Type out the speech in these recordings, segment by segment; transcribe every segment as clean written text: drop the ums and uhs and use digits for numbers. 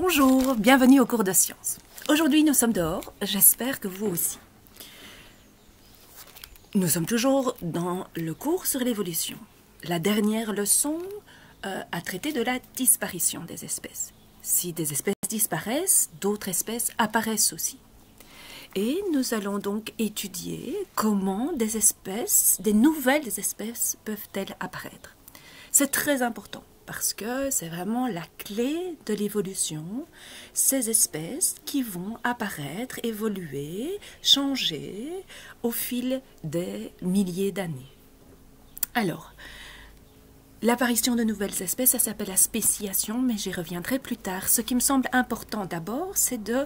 Bonjour, bienvenue au cours de sciences. Aujourd'hui nous sommes dehors, j'espère que vous aussi. Nous sommes toujours dans le cours sur l'évolution. La dernière leçon a traité de la disparition des espèces. Si des espèces disparaissent, d'autres espèces apparaissent aussi. Et nous allons donc étudier comment des nouvelles espèces peuvent-elles apparaître. C'est très important parce que c'est vraiment la clé de l'évolution, ces espèces qui vont apparaître, évoluer, changer au fil des milliers d'années. Alors, l'apparition de nouvelles espèces, ça s'appelle la spéciation, mais j'y reviendrai plus tard. Ce qui me semble important d'abord, c'est de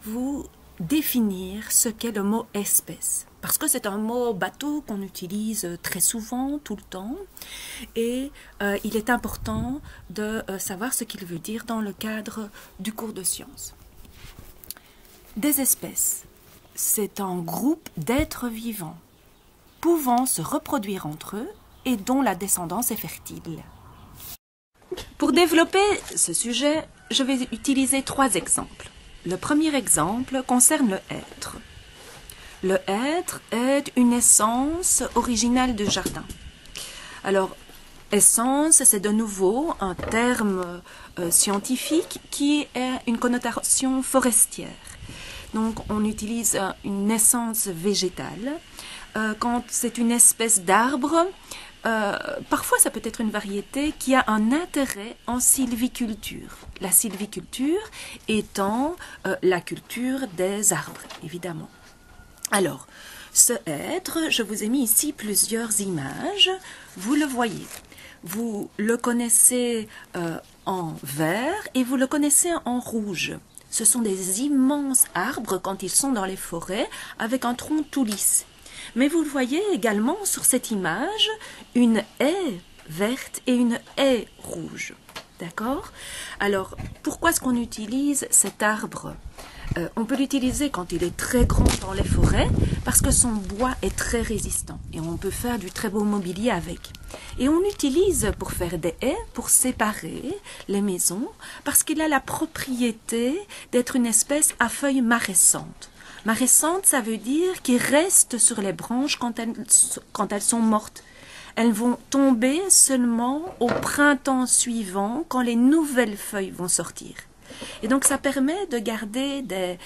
vous définir ce qu'est le mot espèce. Parce que c'est un mot bateau qu'on utilise très souvent, tout le temps. Et il est important de savoir ce qu'il veut dire dans le cadre du cours de sciences. Des espèces, c'est un groupe d'êtres vivants pouvant se reproduire entre eux et dont la descendance est fertile. Pour développer ce sujet, je vais utiliser 3 exemples. Le premier exemple concerne le hêtre. Le hêtre est une essence originale du jardin. Alors, essence, c'est de nouveau un terme scientifique qui a une connotation forestière. Donc, on utilise une essence végétale. Quand c'est une espèce d'arbre, parfois ça peut être une variété qui a un intérêt en sylviculture. La sylviculture étant la culture des arbres, évidemment. Alors, ce hêtre, je vous ai mis ici plusieurs images. Vous le voyez. Vous le connaissez en vert et vous le connaissez en rouge. Ce sont des immenses arbres quand ils sont dans les forêts avec un tronc tout lisse. Mais vous le voyez également sur cette image, une haie verte et une haie rouge. D'accord? Alors, pourquoi est-ce qu'on utilise cet arbre? On peut l'utiliser quand il est très grand dans les forêts parce que son bois est très résistant et on peut faire du très beau mobilier avec. Et on l'utilise pour faire des haies, pour séparer les maisons parce qu'il a la propriété d'être une espèce à feuilles marressantes. Marrescentes, ça veut dire qu'ils restent sur les branches quand elles sont mortes. Elles vont tomber seulement au printemps suivant quand les nouvelles feuilles vont sortir. Et donc ça permet de garder des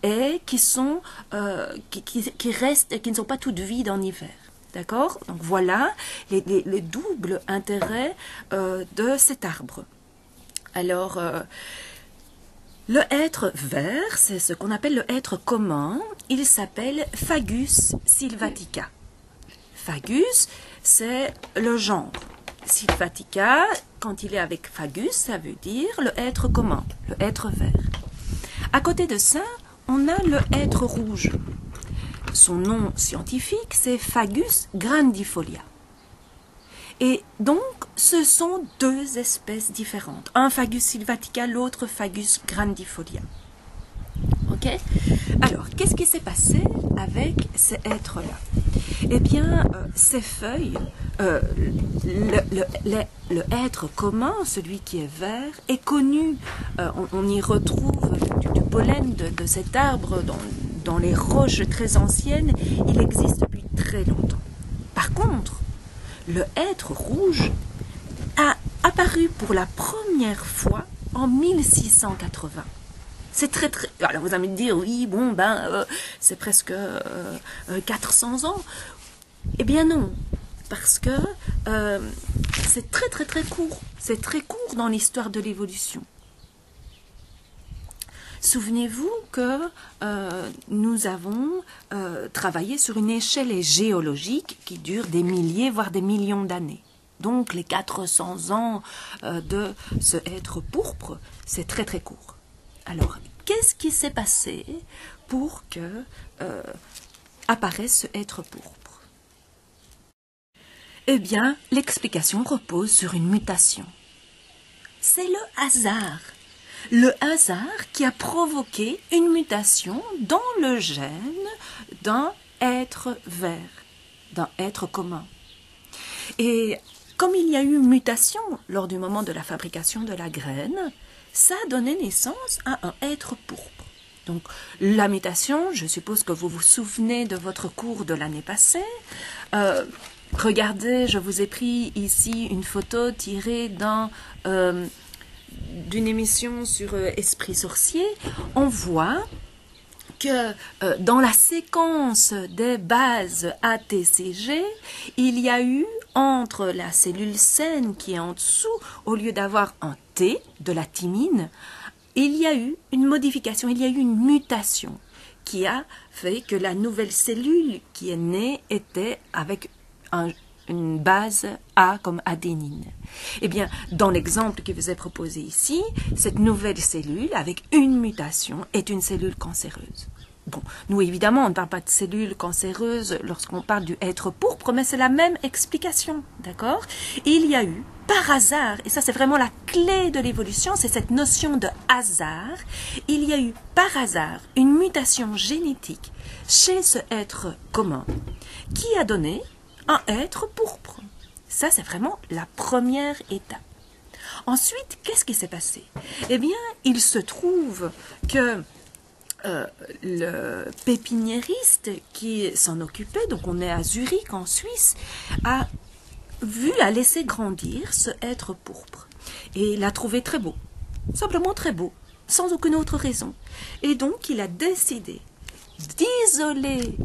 haies qui restent et qui ne sont pas toutes vides en hiver. D'accord? Donc voilà les doubles intérêts de cet arbre. Alors, le hêtre vert, c'est ce qu'on appelle le hêtre commun. Il s'appelle Fagus sylvatica. Fagus, c'est le genre. Sylvatica, quand il est avec Fagus, ça veut dire le hêtre commun, le hêtre vert. À côté de ça, on a le hêtre rouge. Son nom scientifique, c'est Fagus grandifolia. Et donc, ce sont 2 espèces différentes. Un Fagus sylvatica, l'autre Fagus grandifolia. Ok? Alors, qu'est-ce qui s'est passé avec ces êtres-là? Eh bien, ces feuilles, le hêtre commun, celui qui est vert, est connu. On y retrouve du pollen de cet arbre dans les roches très anciennes. Il existe depuis très longtemps. Par contre, le hêtre rouge a apparu pour la première fois en 1680. C'est très. Alors vous allez me dire, oui, bon, c'est presque 400 ans. Eh bien non, parce que c'est très court. C'est très court dans l'histoire de l'évolution. Souvenez-vous que nous avons travaillé sur une échelle géologique qui dure des milliers, voire des millions d'années. Donc les 400 ans de ce hêtre pourpre, c'est très court. Alors, qu'est-ce qui s'est passé pour que apparaisse ce hêtre pourpre? Eh bien, l'explication repose sur une mutation. C'est le hasard. Le hasard qui a provoqué une mutation dans le gène d'un être vert, d'un être commun. Et comme il y a eu mutation lors du moment de la fabrication de la graine, ça a donné naissance à un être pourpre. Donc, la mutation, je suppose que vous vous souvenez de votre cours de l'année passée. Regardez, je vous ai pris ici une photo tirée d'une émission sur Esprit Sorcier. On voit que dans la séquence des bases ATCG, il y a eu entre la cellule saine qui est en dessous, au lieu d'avoir un T, de la thymine, il y a eu une modification, il y a eu une mutation qui a fait que la nouvelle cellule qui est née était avec une base A comme adénine. Eh bien, dans l'exemple qui vous est proposé ici, cette nouvelle cellule avec une mutation est une cellule cancéreuse. Bon, nous évidemment, on ne parle pas de cellules cancéreuses lorsqu'on parle du être pourpre, mais c'est la même explication, d'accord? Il y a eu, par hasard, et ça c'est vraiment la clé de l'évolution, c'est cette notion de hasard, il y a eu par hasard une mutation génétique chez ce être commun qui a donné un être pourpre. Ça c'est vraiment la première étape. Ensuite, qu'est-ce qui s'est passé? Eh bien, il se trouve que le pépiniériste qui s'en occupait, donc on est à Zurich en Suisse, a laissé grandir ce être pourpre et l'a trouvé très beau, simplement très beau, sans aucune autre raison. Et donc il a décidé d'isoler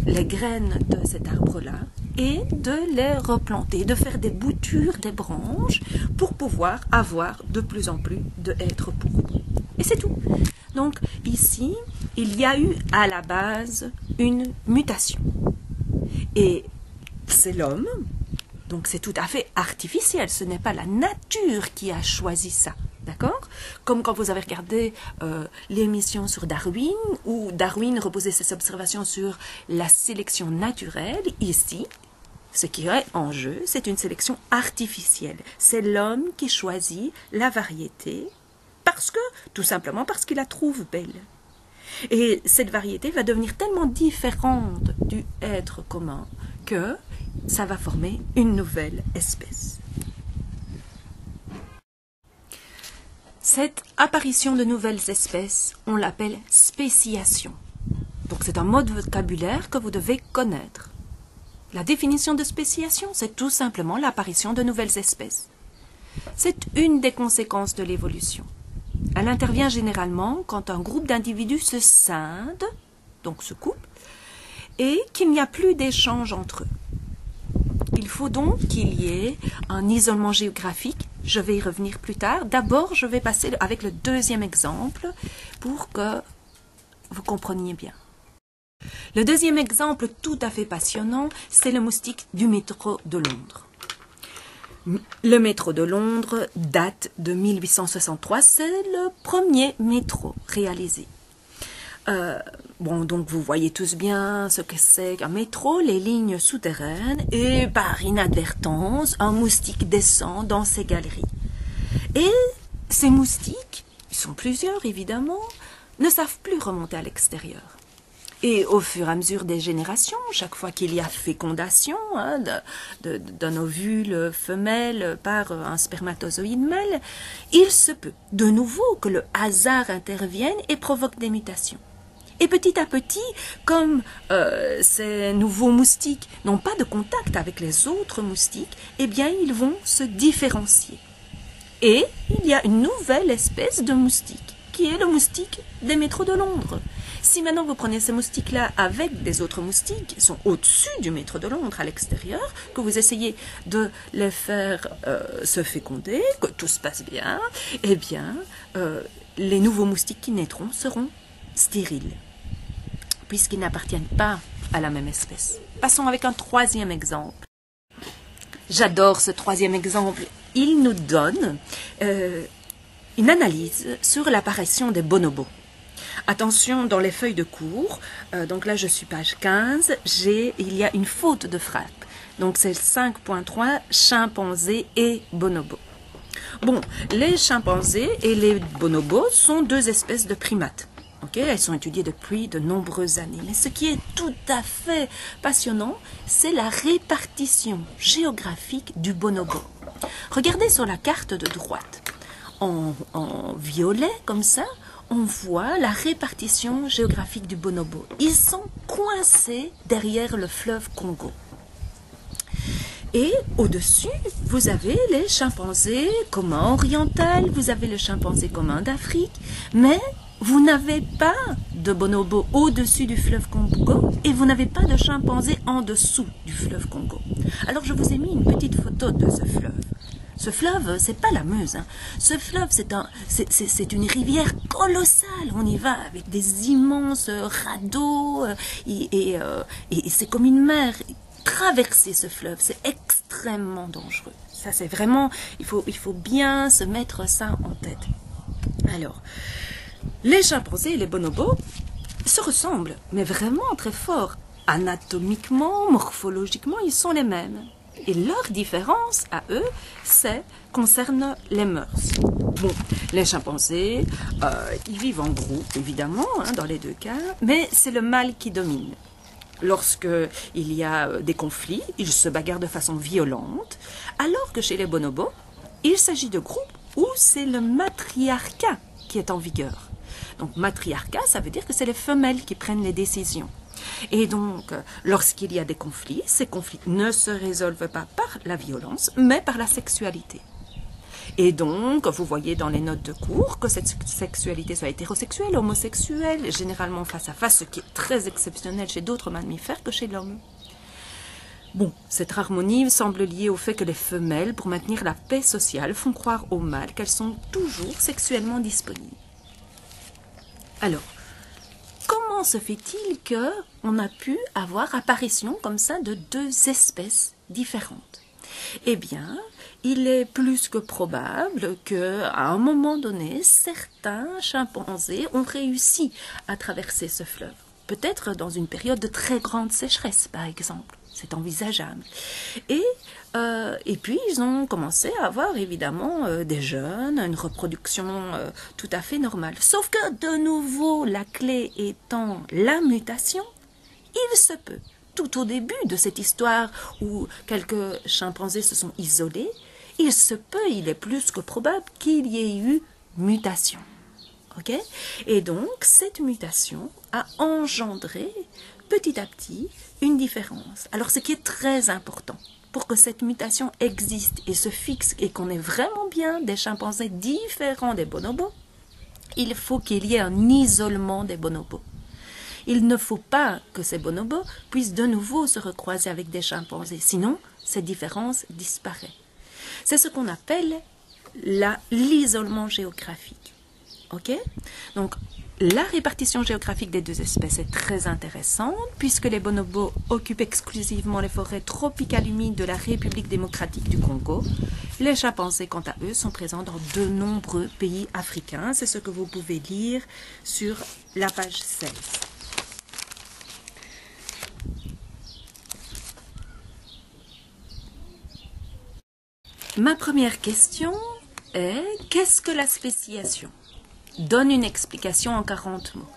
les graines de cet arbre-là et de les replanter, de faire des boutures, des branches pour pouvoir avoir de plus en plus d'êtres pourpres. Et c'est tout. Donc ici, il y a eu à la base une mutation. Et c'est l'homme, donc c'est tout à fait artificiel, ce n'est pas la nature qui a choisi ça. D'accord? Comme quand vous avez regardé l'émission sur Darwin, où Darwin reposait ses observations sur la sélection naturelle, ici, ce qui est en jeu, c'est une sélection artificielle. C'est l'homme qui choisit la variété tout simplement parce qu'il la trouve belle. Et cette variété va devenir tellement différente du être commun que ça va former une nouvelle espèce. Cette apparition de nouvelles espèces, on l'appelle spéciation. Donc c'est un mot de vocabulaire que vous devez connaître. La définition de spéciation, c'est tout simplement l'apparition de nouvelles espèces. C'est une des conséquences de l'évolution. Elle intervient généralement quand un groupe d'individus se scinde, donc se coupe, et qu'il n'y a plus d'échange entre eux. Il faut donc qu'il y ait un isolement géographique. Je vais y revenir plus tard. D'abord, je vais passer avec le deuxième exemple pour que vous compreniez bien. Le deuxième exemple tout à fait passionnant, c'est le moustique du métro de Londres. Le métro de Londres date de 1863, c'est le premier métro réalisé. Donc vous voyez tous bien ce que c'est qu'un métro, les lignes souterraines, et par inadvertance, un moustique descend dans ces galeries. Et ces moustiques, ils sont plusieurs évidemment, ne savent plus remonter à l'extérieur. Et au fur et à mesure des générations, chaque fois qu'il y a fécondation d'un ovule femelle par un spermatozoïde mâle, il se peut de nouveau que le hasard intervienne et provoque des mutations. Et petit à petit, comme ces nouveaux moustiques n'ont pas de contact avec les autres moustiques, eh bien ils vont se différencier. Et il y a une nouvelle espèce de moustique, qui est le moustique des métros de Londres. Si maintenant vous prenez ces moustiques-là avec des autres moustiques qui sont au-dessus du métro de Londres à l'extérieur, que vous essayez de les faire se féconder, que tout se passe bien, eh bien, les nouveaux moustiques qui naîtront seront stériles, puisqu'ils n'appartiennent pas à la même espèce. Passons avec un troisième exemple. J'adore ce troisième exemple. Il nous donne une analyse sur l'apparition des bonobos. Attention, dans les feuilles de cours, donc là je suis page 15, il y a une faute de frappe. Donc c'est 5.3, chimpanzés et bonobos. Bon, les chimpanzés et les bonobos sont deux espèces de primates. Okay, elles sont étudiées depuis de nombreuses années. Mais ce qui est tout à fait passionnant, c'est la répartition géographique du bonobo. Regardez sur la carte de droite. En violet, comme ça, on voit la répartition géographique du bonobo. Ils sont coincés derrière le fleuve Congo. Et au-dessus, vous avez les chimpanzés communs orientaux, vous avez le chimpanzé commun d'Afrique, mais vous n'avez pas de bonobo au-dessus du fleuve Congo et vous n'avez pas de chimpanzé en dessous du fleuve Congo. Alors je vous ai mis une petite photo de ce fleuve. Ce fleuve, c'est pas la Meuse. Hein. Ce fleuve, c'est une rivière colossale. On y va avec des immenses radeaux et c'est comme une mer. Traverser ce fleuve, c'est extrêmement dangereux. Ça, c'est vraiment, il faut bien se mettre ça en tête. Alors, les chimpanzés et les bonobos se ressemblent, mais vraiment très fort. Anatomiquement, morphologiquement, ils sont les mêmes. Et leur différence à eux, concerne les mœurs. Bon, les chimpanzés, ils vivent en groupe, évidemment, hein, dans les deux cas, mais c'est le mâle qui domine. Lorsqu'il y a des conflits, ils se bagarrent de façon violente, alors que chez les bonobos, il s'agit de groupes où c'est le matriarcat qui est en vigueur. Donc matriarcat, ça veut dire que c'est les femelles qui prennent les décisions. Et donc, lorsqu'il y a des conflits, ces conflits ne se résolvent pas par la violence, mais par la sexualité. Et donc, vous voyez dans les notes de cours que cette sexualité soit hétérosexuelle, homosexuelle, généralement face à face, ce qui est très exceptionnel chez d'autres mammifères que chez l'homme. Bon, cette harmonie semble liée au fait que les femelles, pour maintenir la paix sociale, font croire aux mâles qu'elles sont toujours sexuellement disponibles. Alors, comment se fait-il qu'on a pu avoir apparition comme ça de deux espèces différentes? Eh bien, il est plus que probable qu'à un moment donné, certains chimpanzés ont réussi à traverser ce fleuve. Peut-être dans une période de très grande sécheresse, par exemple. C'est envisageable. Et puis, ils ont commencé à avoir, évidemment, des jeunes, une reproduction tout à fait normale. Sauf que, de nouveau, la clé étant la mutation, il se peut, tout au début de cette histoire où quelques chimpanzés se sont isolés, il se peut, il est plus que probable qu'il y ait eu mutation. Okay? Et donc, cette mutation a engendré petit à petit une différence. Alors, ce qui est très important pour que cette mutation existe et se fixe et qu'on ait vraiment bien des chimpanzés différents des bonobos, il faut qu'il y ait un isolement des bonobos. Il ne faut pas que ces bonobos puissent de nouveau se recroiser avec des chimpanzés, sinon cette différence disparaît. C'est ce qu'on appelle l'isolement géographique. Ok? Donc, la répartition géographique des deux espèces est très intéressante puisque les bonobos occupent exclusivement les forêts tropicales humides de la République démocratique du Congo. Les chimpanzés, quant à eux, sont présents dans de nombreux pays africains. C'est ce que vous pouvez lire sur la page 16. Ma première question est, qu'est-ce que la spéciation? Donne une explication en 40 mots.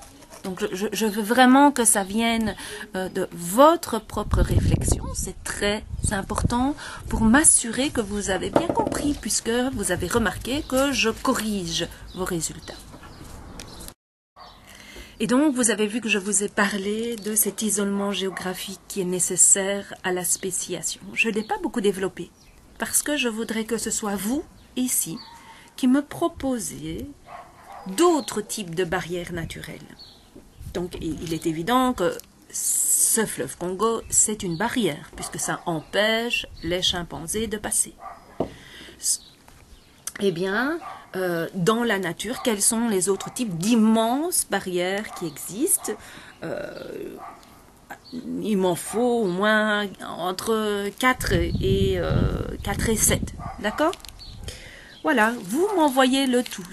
Donc je veux vraiment que ça vienne de votre propre réflexion. C'est très important pour m'assurer que vous avez bien compris puisque vous avez remarqué que je corrige vos résultats. Et donc, vous avez vu que je vous ai parlé de cet isolement géographique qui est nécessaire à la spéciation. Je ne l'ai pas beaucoup développé parce que je voudrais que ce soit vous, ici, qui me proposiez d'autres types de barrières naturelles. Donc, il est évident que ce fleuve Congo, c'est une barrière, puisque ça empêche les chimpanzés de passer. Eh bien, dans la nature, quels sont les autres types d'immenses barrières qui existent? Il m'en faut au moins entre 4 et 7, d'accord? Voilà, vous m'envoyez le tout.